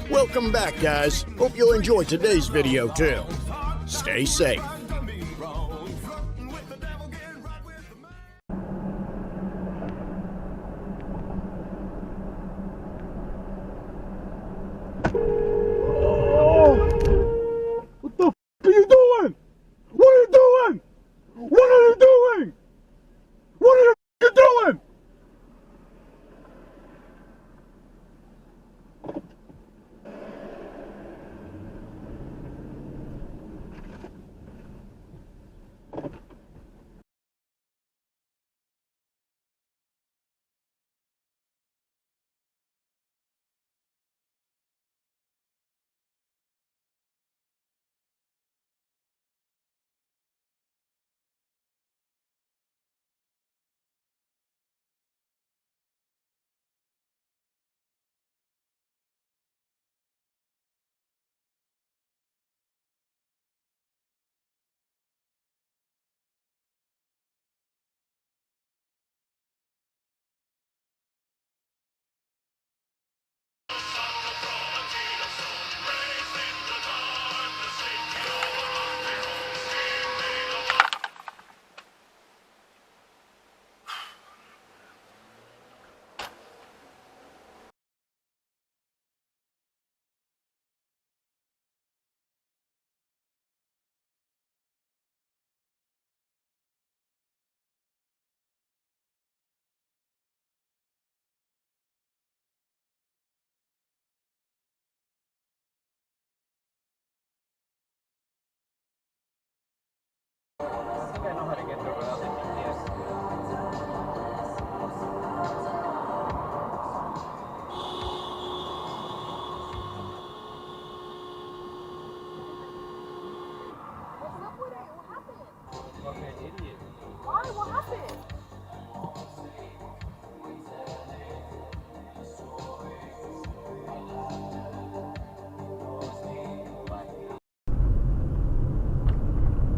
Welcome back, guys. Hope you'll enjoy today's video too. Stay safe. What the f are you doing? What are you doing? What are you doing? What are you doing?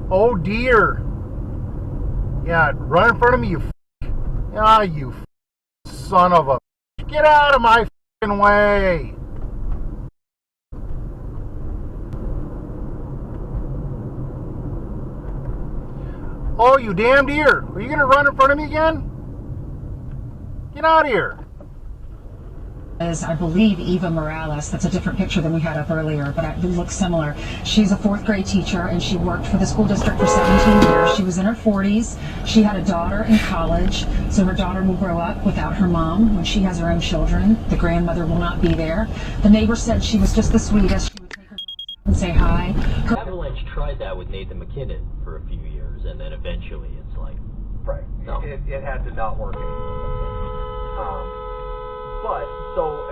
Oh dear. Yeah, run in front of me, you you son of a... Get out of my way. Oh, you damn deer. Are you going to run in front of me again? Get out of here. Is, I believe, Eva Morales. That's a different picture than we had up earlier, but it looks similar. She's a fourth grade teacher, and she worked for the school district for 17 years. She was in her 40s. She had a daughter in college, so her daughter will grow up without her mom when she has her own children. The grandmother will not be there. The neighbor said she was just the sweetest. She would take her dogs out and say hi. Avalanche tried that with Nathan McKinnon for a few years, and then eventually it's like... Right. No. It had to not work anymore. But, so,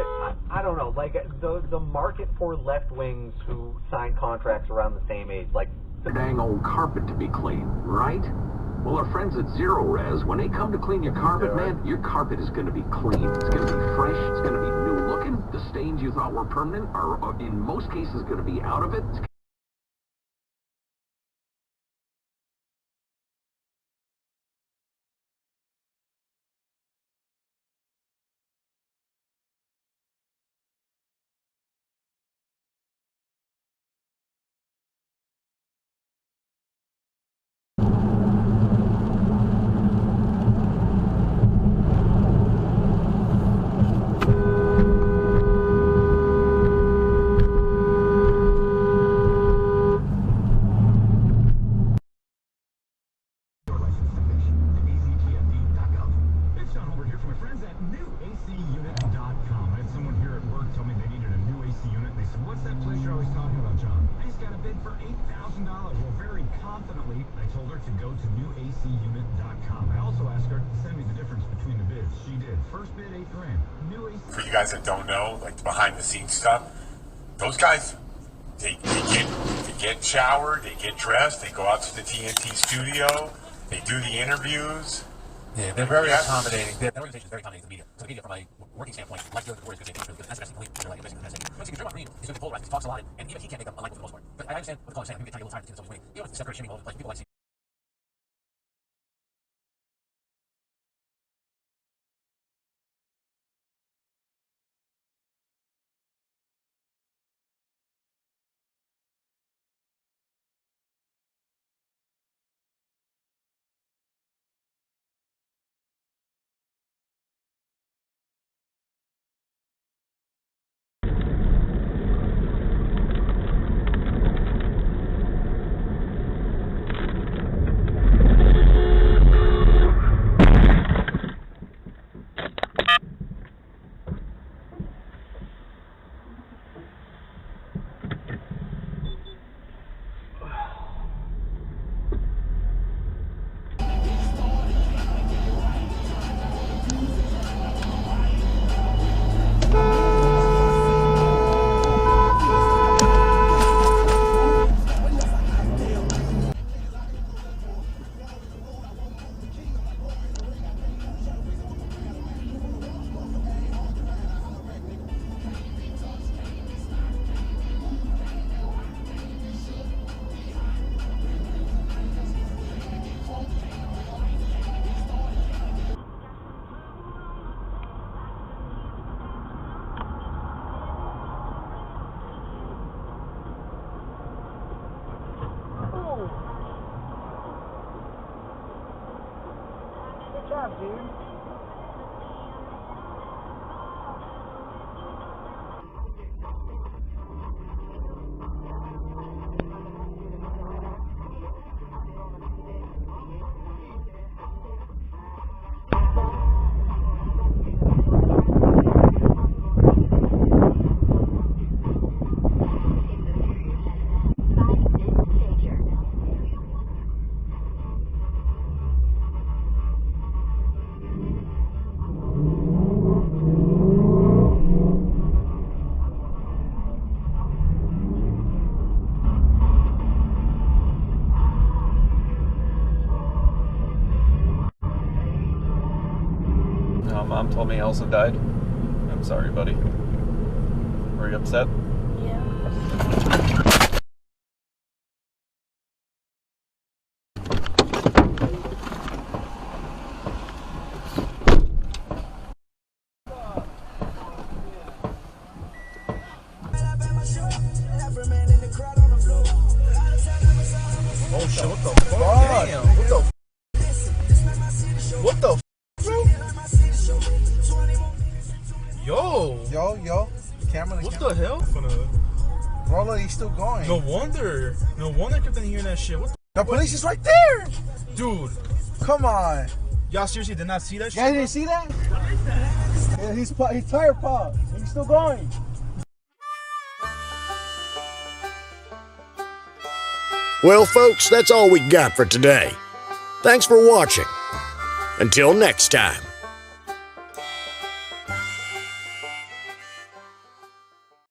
I don't know, like, the market for left wings who sign contracts around the same age, like... The dang old carpet to be cleaned, right? Well, our friends at Zero Res, when they come to clean your carpet, man, your carpet is going to be clean. It's going to be fresh. It's going to be new looking. The stains you thought were permanent are, in most cases, going to be out of it. For you guys that don't know, like the behind the scenes stuff, those guys, they get showered, they get dressed, they go out to the TNT studio, they do the interviews. Yeah, they're very accommodating. Their organization is very accommodating to the media. So the media, from a working standpoint, like the Warriors, because they that's the best thing. They're like, basically, once you get Draymond Green, he's going to be polarized. He talks a lot, and even he can't make them unlikable for the most part. But I understand what the caller's saying. People get trying to get a little tired of the social media. You know, separate shaming all over the place. People like seeing job, dude. Mom told me Elsa died. I'm sorry, buddy. Were you upset? Oh shit, what the fuck? Damn. What the Yo. The camera. What the hell? Bro, he's still going. No wonder I kept on hearing that shit. What The police is right there. Dude. Come on. Y'all seriously did not see that shit? Yeah, you didn't see that? Yeah, his tire popped. He's still going. Well, folks, that's all we got for today. Thanks for watching. Until next time.